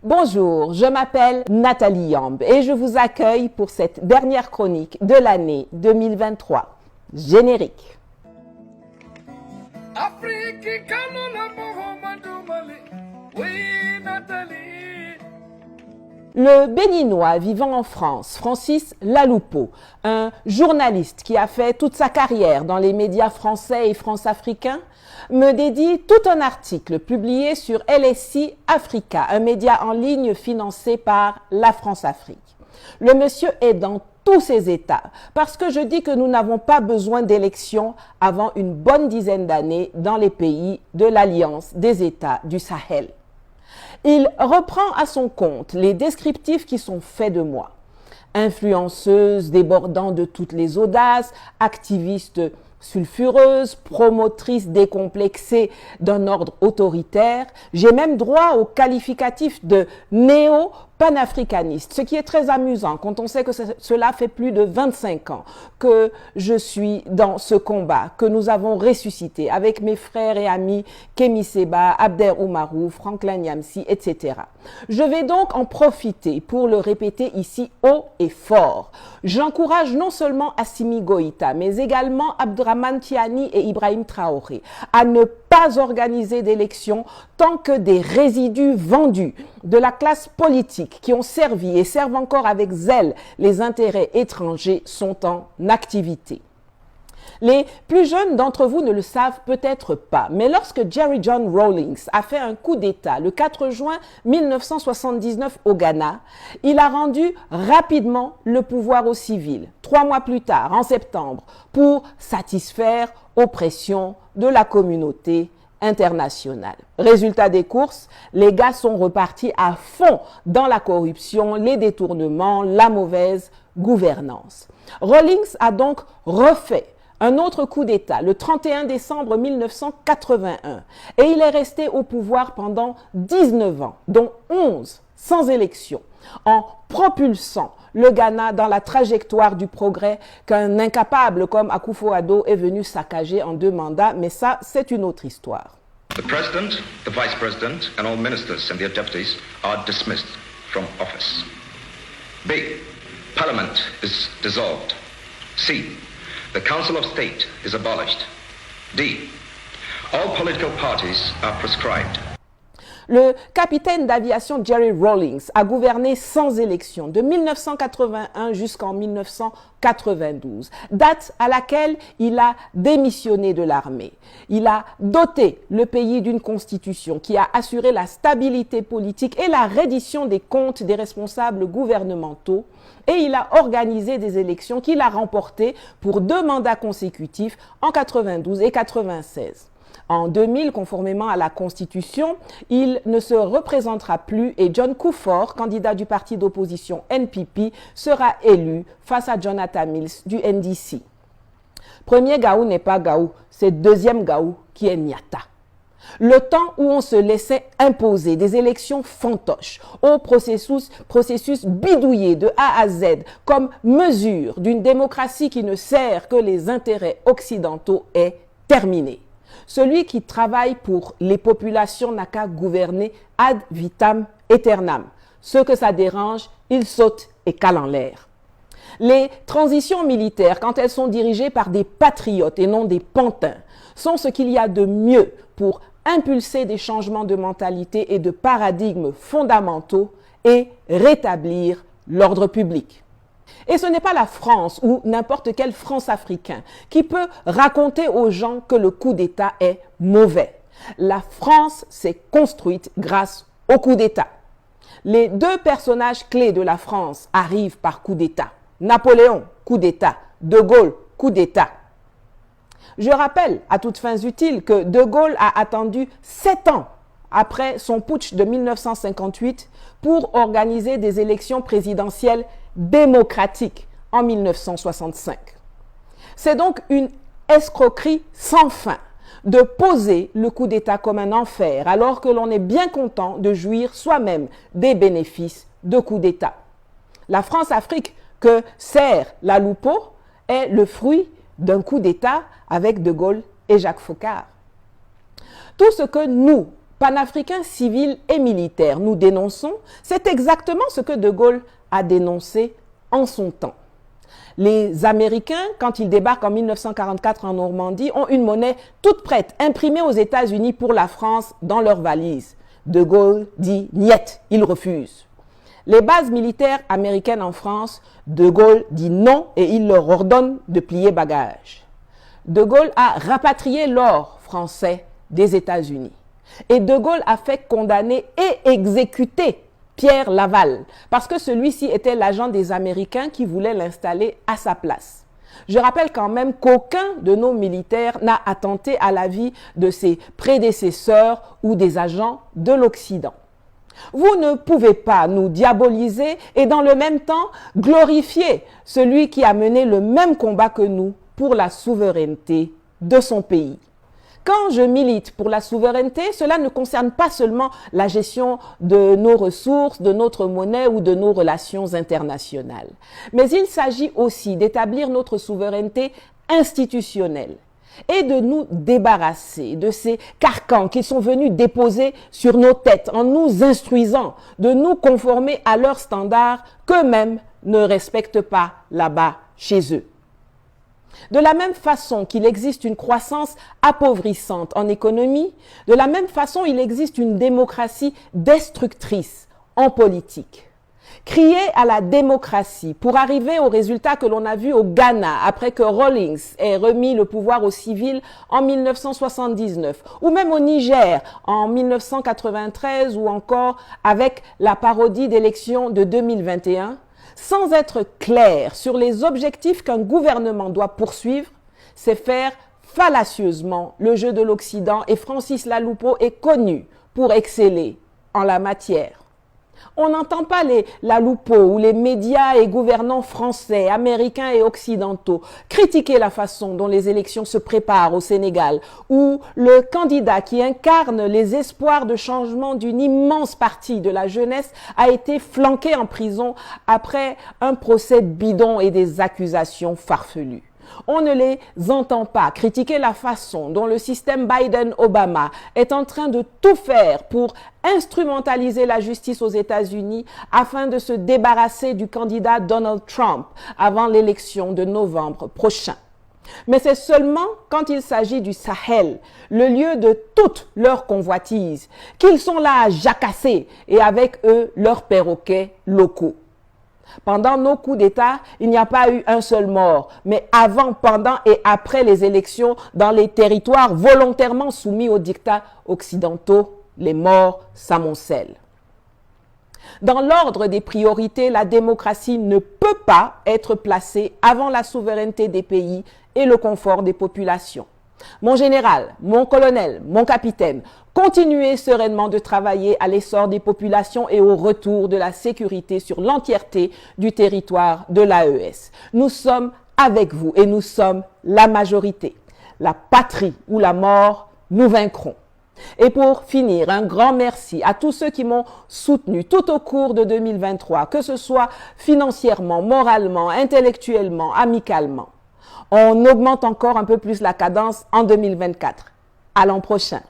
Bonjour, je m'appelle Nathalie Yamb et je vous accueille pour cette dernière chronique de l'année 2023. Générique. Le Béninois vivant en France, Francis Laloupeau, un journaliste qui a fait toute sa carrière dans les médias français et france-africains, me dédie tout un article publié sur LSI Africa, un média en ligne financé par la France-Afrique. Le monsieur est dans tous ses états, parce que je dis que nous n'avons pas besoin d'élections avant une bonne dizaine d'années dans les pays de l'Alliance des États du Sahel. Il reprend à son compte les descriptifs qui sont faits de moi. Influenceuse débordant de toutes les audaces, activiste sulfureuse, promotrice décomplexée d'un ordre autoritaire. J'ai même droit au qualificatif de néo-panafricaniste, ce qui est très amusant quand on sait que cela fait plus de 25 ans que je suis dans ce combat, que nous avons ressuscité avec mes frères et amis Kémy Séba, Abder Oumarou, Franklin Nyamsi, etc. Je vais donc en profiter pour le répéter ici haut et fort. J'encourage non seulement Assimi Goïta, mais également Abdraman Tiani et Ibrahim Traoré à ne pas organiser d'élections tant que des résidus vendus de la classe politique qui ont servi et servent encore avec zèle les intérêts étrangers sont en activité. Les plus jeunes d'entre vous ne le savent peut-être pas, mais lorsque Jerry John Rawlings a fait un coup d'État le 4 juin 1979 au Ghana, il a rendu rapidement le pouvoir aux civils, 3 mois plus tard, en septembre, pour satisfaire aux pressions de la communauté internationale. Résultat des courses, les gars sont repartis à fond dans la corruption, les détournements, la mauvaise gouvernance. Rawlings a donc refait un autre coup d'État le 31 décembre 1981 et il est resté au pouvoir pendant 19 ans, dont 11 sans élection, en propulsant le Ghana dans la trajectoire du progrès qu'un incapable comme Akufo-Addo est venu saccager en 2 mandats, mais ça, c'est une autre histoire. The President, the Vice President and all ministers and their deputies are dismissed from office. B. Parliament is dissolved. C. The Council of State is abolished. D. All political parties are proscribed. Le capitaine d'aviation Jerry Rawlings a gouverné sans élection de 1981 jusqu'en 1992, date à laquelle il a démissionné de l'armée. Il a doté le pays d'une constitution qui a assuré la stabilité politique et la reddition des comptes des responsables gouvernementaux et il a organisé des élections qu'il a remportées pour 2 mandats consécutifs en 92 et 96. En 2000, conformément à la Constitution, il ne se représentera plus et John Kufuor, candidat du parti d'opposition NPP, sera élu face à Jonathan Mills du NDC. Premier Gaou n'est pas Gaou, c'est deuxième Gaou qui est Nyata. Le temps où on se laissait imposer des élections fantoches au processus bidouillé de A à Z comme mesure d'une démocratie qui ne sert que les intérêts occidentaux est terminé. Celui qui travaille pour les populations n'a qu'à gouverner ad vitam aeternam. Ceux que ça dérange, ils sautent et calent en l'air. Les transitions militaires, quand elles sont dirigées par des patriotes et non des pantins, sont ce qu'il y a de mieux pour impulser des changements de mentalité et de paradigmes fondamentaux et rétablir l'ordre public. Et ce n'est pas la France ou n'importe quel France-Africain qui peut raconter aux gens que le coup d'État est mauvais. La France s'est construite grâce au coup d'État. Les 2 personnages clés de la France arrivent par coup d'État. Napoléon, coup d'État. De Gaulle, coup d'État. Je rappelle, à toutes fins utiles, que De Gaulle a attendu 7 ans après son putsch de 1958 pour organiser des élections présidentielles démocratiques en 1965. C'est donc une escroquerie sans fin de poser le coup d'État comme un enfer alors que l'on est bien content de jouir soi-même des bénéfices de coup d'État. La France-Afrique que sert Laloupeau est le fruit d'un coup d'État avec De Gaulle et Jacques Foccart. Tout ce que nous, panafricain civil et militaire, nous dénonçons, c'est exactement ce que De Gaulle a dénoncé en son temps. Les Américains, quand ils débarquent en 1944 en Normandie, ont une monnaie toute prête, imprimée aux États-Unis pour la France dans leur valise. De Gaulle dit « niet », il refuse. Les bases militaires américaines en France, De Gaulle dit non et il leur ordonne de plier bagages. De Gaulle a rapatrié l'or français des États-Unis. Et De Gaulle a fait condamner et exécuter Pierre Laval, parce que celui-ci était l'agent des Américains qui voulait l'installer à sa place. Je rappelle quand même qu'aucun de nos militaires n'a attenté à la vie de ses prédécesseurs ou des agents de l'Occident. Vous ne pouvez pas nous diaboliser et dans le même temps glorifier celui qui a mené le même combat que nous pour la souveraineté de son pays. Quand je milite pour la souveraineté, cela ne concerne pas seulement la gestion de nos ressources, de notre monnaie ou de nos relations internationales. Mais il s'agit aussi d'établir notre souveraineté institutionnelle et de nous débarrasser de ces carcans qu'ils sont venus déposer sur nos têtes en nous instruisant de nous conformer à leurs standards qu'eux-mêmes ne respectent pas là-bas chez eux. De la même façon qu'il existe une croissance appauvrissante en économie, de la même façon il existe une démocratie destructrice en politique. Crier à la démocratie pour arriver au résultat que l'on a vu au Ghana après que Rawlings ait remis le pouvoir aux civils en 1979, ou même au Niger en 1993 ou encore avec la parodie d'élections de 2021, sans être clair sur les objectifs qu'un gouvernement doit poursuivre, c'est faire fallacieusement le jeu de l'Occident et Francis Laloupo est connu pour exceller en la matière. On n'entend pas les Laloupo ou les médias et gouvernants français, américains et occidentaux critiquer la façon dont les élections se préparent au Sénégal, où le candidat qui incarne les espoirs de changement d'une immense partie de la jeunesse a été flanqué en prison après un procès bidon et des accusations farfelues. On ne les entend pas critiquer la façon dont le système Biden-Obama est en train de tout faire pour instrumentaliser la justice aux États-Unis afin de se débarrasser du candidat Donald Trump avant l'élection de novembre prochain. Mais c'est seulement quand il s'agit du Sahel, le lieu de toute leur convoitise, qu'ils sont là à jacasser et avec eux leurs perroquets locaux. Pendant nos coups d'État, il n'y a pas eu un seul mort, mais avant, pendant et après les élections dans les territoires volontairement soumis aux dictats occidentaux, les morts s'amoncellent. Dans l'ordre des priorités, la démocratie ne peut pas être placée avant la souveraineté des pays et le confort des populations. Mon général, mon colonel, mon capitaine, continuez sereinement de travailler à l'essor des populations et au retour de la sécurité sur l'entièreté du territoire de l'AES. Nous sommes avec vous et nous sommes la majorité. La patrie ou la mort, nous vaincrons. Et pour finir, un grand merci à tous ceux qui m'ont soutenu tout au cours de 2023, que ce soit financièrement, moralement, intellectuellement, amicalement. On augmente encore un peu plus la cadence en 2024. À l'an prochain.